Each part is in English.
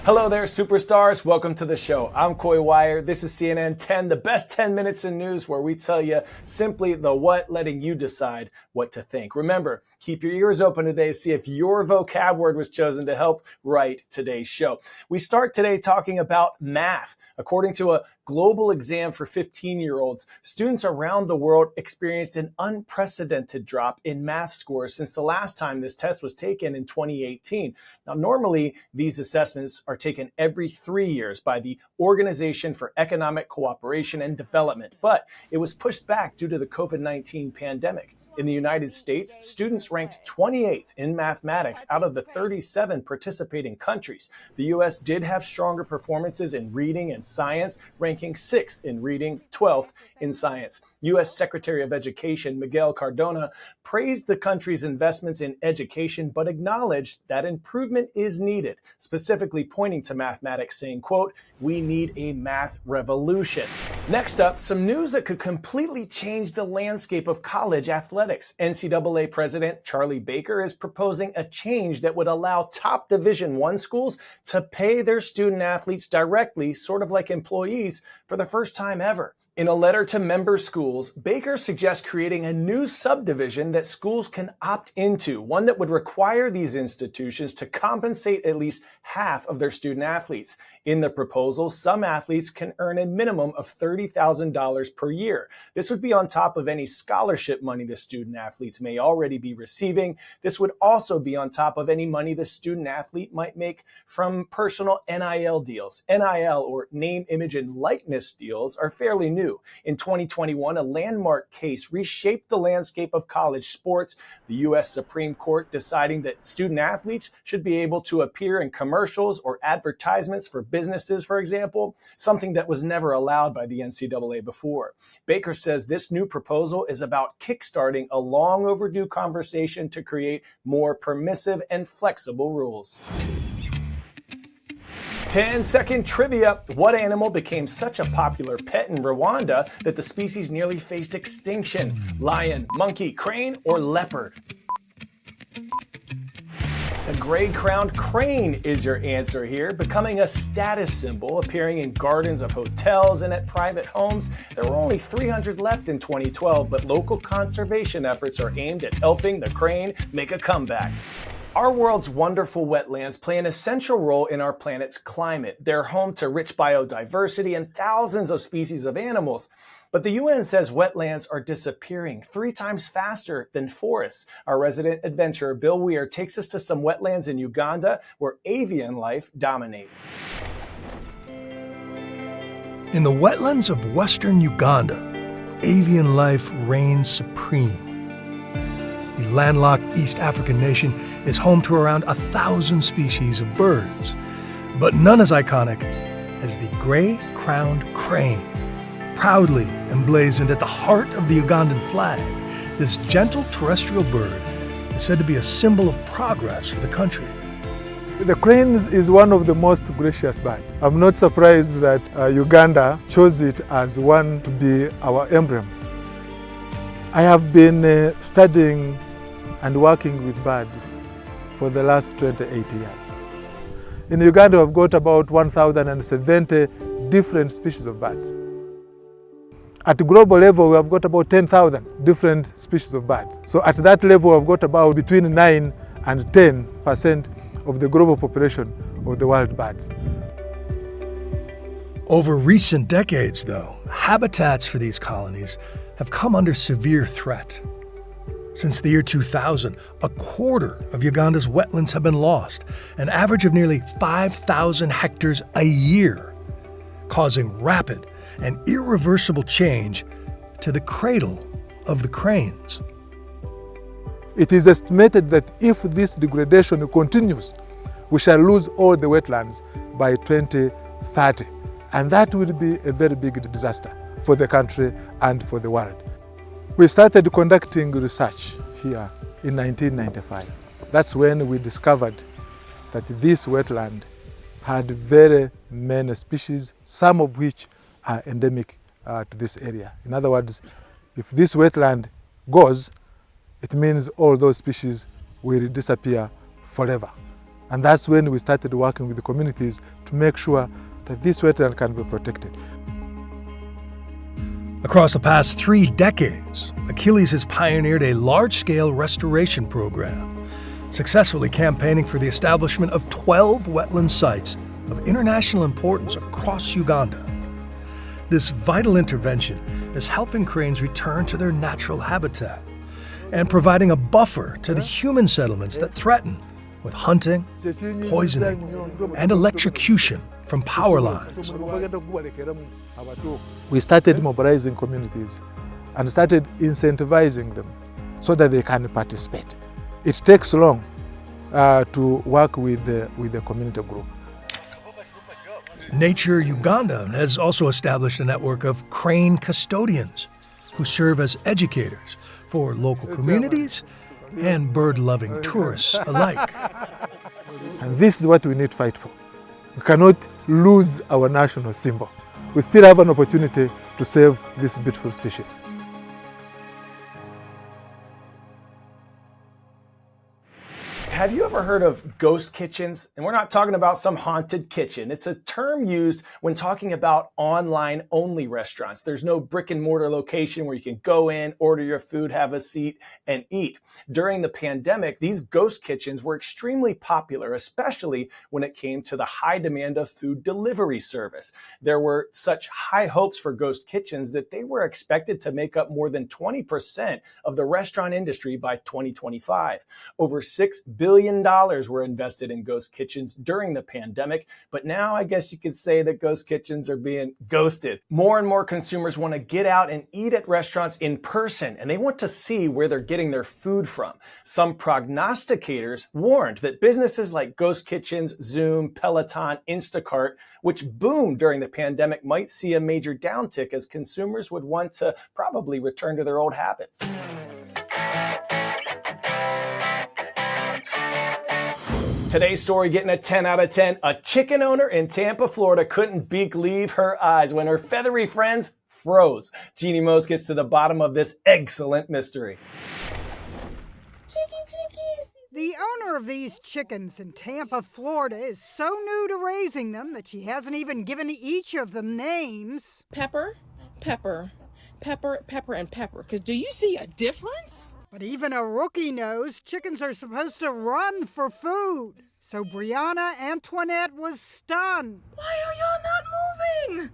Hello there, superstars. Welcome to the show. I'm Coy Wire. This is CNN 10, the best 10 minutes in news where we tell you simply the what, letting you decide what to think. Remember, keep your ears open today to see if your vocab word was chosen to help write today's show. We start today talking about math. According to a global exam for 15-year-olds, students around the world experienced an unprecedented drop in math scores since the last time this test was taken in 2018. Now, normally, these assessments are taken every 3 years by the Organization for Economic Cooperation and Development, but it was pushed back due to the COVID-19 pandemic. In the United States, students ranked 28th in mathematics out of the 37 participating countries. The U.S. did have stronger performances in reading and science, ranking 6th in reading, 12th in science. U.S. Secretary of Education Miguel Cardona praised the country's investments in education, but acknowledged that improvement is needed, specifically pointing to mathematics, saying, quote, "We need a math revolution." Next up, some news that could completely change the landscape of college athletics. NCAA President Charlie Baker is proposing a change that would allow top Division I schools to pay their student athletes directly, sort of like employees, for the first time ever. In a letter to member schools, Baker suggests creating a new subdivision that schools can opt into, one that would require these institutions to compensate at least half of their student athletes. In the proposal, some athletes can earn a minimum of $30,000 per year. This would be on top of any scholarship money the student athletes may already be receiving. This would also be on top of any money the student athlete might make from personal NIL deals. NIL, or name, image, and likeness deals, are fairly new. In 2021, a landmark case reshaped the landscape of college sports, the U.S. Supreme Court deciding that student athletes should be able to appear in commercials or advertisements for businesses, for example, something that was never allowed by the NCAA before. Baker says this new proposal is about kickstarting a long overdue conversation to create more permissive and flexible rules. 10-second trivia. What animal became such a popular pet in Rwanda that the species nearly faced extinction? Lion, monkey, crane, or leopard? The gray-crowned crane is your answer here, becoming a status symbol, appearing in gardens of hotels and at private homes. There were only 300 left in 2012, but local conservation efforts are aimed at helping the crane make a comeback. Our world's wonderful wetlands play an essential role in our planet's climate. They're home to rich biodiversity and thousands of species of animals. But the UN says wetlands are disappearing 3 times faster than forests. Our resident adventurer Bill Weir takes us to some wetlands in Uganda where avian life dominates. In the wetlands of western Uganda, avian life reigns supreme. The landlocked East African nation is home to around 1,000 species of birds, but none as iconic as the gray-crowned crane. Proudly emblazoned at the heart of the Ugandan flag, this gentle terrestrial bird is said to be a symbol of progress for the country. The crane is one of the most gracious birds. I'm not surprised that Uganda chose it as one to be our emblem. I have been studying and working with birds for the last 28 years. In Uganda, we've got about 1,070 different species of birds. At the global level, we have got about 10,000 different species of birds. So at that level, we've got about between 9 and 10% of the global population of the wild birds. Over recent decades, though, habitats for these colonies have come under severe threat. Since the year 2000, a quarter of Uganda's wetlands have been lost, an average of nearly 5,000 hectares a year, causing rapid and irreversible change to the cradle of the cranes. It is estimated that if this degradation continues, we shall lose all the wetlands by 2030. And that will be a very big disaster for the country and for the world. We started conducting research here in 1995. That's when we discovered that this wetland had very many species, some of which are endemic to this area. In other words, if this wetland goes, it means all those species will disappear forever. And that's when we started working with the communities to make sure that this wetland can be protected. Across the past 3 decades, Achilles has pioneered a large-scale restoration program, successfully campaigning for the establishment of 12 wetland sites of international importance across Uganda. This vital intervention is helping cranes return to their natural habitat and providing a buffer to the human settlements that threaten with hunting, poisoning, and electrocution from power lines. We started mobilizing communities and started incentivizing them so that they can participate. It takes long to work with the community group. Nature Uganda has also established a network of crane custodians who serve as educators for local communities and bird-loving tourists alike. And this is what we need to fight for. We cannot lose our national symbol. We still have an opportunity to save this beautiful species. Have you ever heard of ghost kitchens? And we're not talking about some haunted kitchen. It's a term used when talking about online-only restaurants. There's no brick and mortar location where you can go in, order your food, have a seat, and eat. During the pandemic, these ghost kitchens were extremely popular, especially when it came to the high demand of food delivery service. There were such high hopes for ghost kitchens that they were expected to make up more than 20% of the restaurant industry by 2025. Over $6 billion were invested in ghost kitchens during the pandemic, but now I guess you could say that ghost kitchens are being ghosted. More and more consumers want to get out and eat at restaurants in person, and they want to see where they're getting their food from. Some prognosticators warned that businesses like ghost kitchens, Zoom, Peloton, Instacart, which boomed during the pandemic, might see a major downtick as consumers would want to probably return to their old habits. Today's story getting a 10 out of 10. A chicken owner in Tampa, Florida couldn't believe her eyes when her feathery friends froze. Jeannie Mose gets to the bottom of this excellent mystery. The owner of these chickens in Tampa, Florida is so new to raising them that she hasn't even given each of them names. Pepper, pepper, pepper, pepper, and pepper. Because do you see a difference? But even a rookie knows chickens are supposed to run for food. So Brianna Antoinette was stunned. Why are y'all not moving?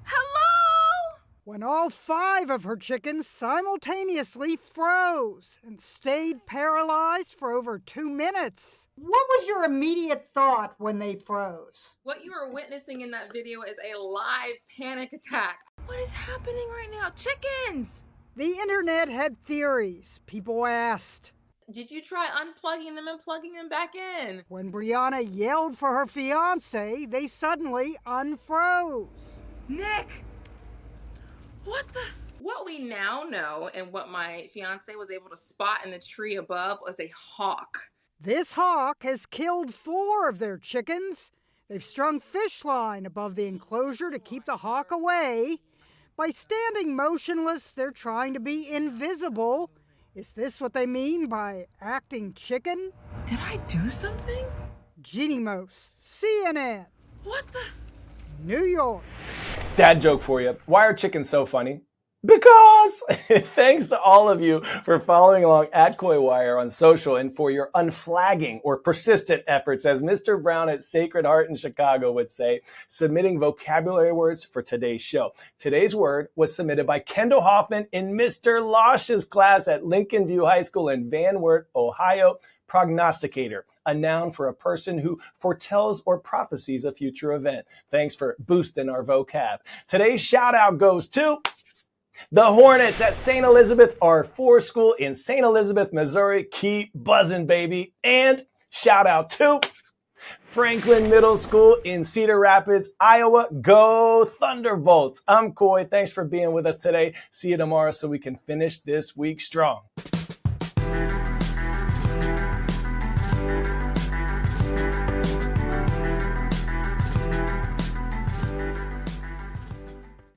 Hello? When all 5 of her chickens simultaneously froze and stayed paralyzed for over 2 minutes. What was your immediate thought when they froze? What you are witnessing in that video is a live panic attack. What is happening right now? Chickens! The internet had theories. People asked, did you try unplugging them and plugging them back in? When Brianna yelled for her fiance, they suddenly unfroze. Nick! What we now know and what my fiance was able to spot in the tree above was a hawk. This hawk has killed 4 of their chickens. They've strung fish line above the enclosure to keep the hawk away. By standing motionless, they're trying to be invisible. Is this what they mean by acting chicken? Did I do something? Jeannie Mose, CNN. What the? New York. Dad joke for you. Why are chickens so funny? Because! Thanks to all of you for following along at KoiWire on social and for your unflagging or persistent efforts, as Mr. Brown at Sacred Heart in Chicago would say, submitting vocabulary words for today's show. Today's word was submitted by Kendall Hoffman in Mr. Losh's class at Lincoln View High School in Van Wert, Ohio. Prognosticator, a noun for a person who foretells or prophesies a future event. Thanks for boosting our vocab. Today's shout out goes to the Hornets at St. Elizabeth R4 School in St. Elizabeth, Missouri. Keep buzzing, baby. And shout out to Franklin Middle School in Cedar Rapids, Iowa. Go Thunderbolts. I'm Coy. Thanks for being with us today. See you tomorrow so we can finish this week strong.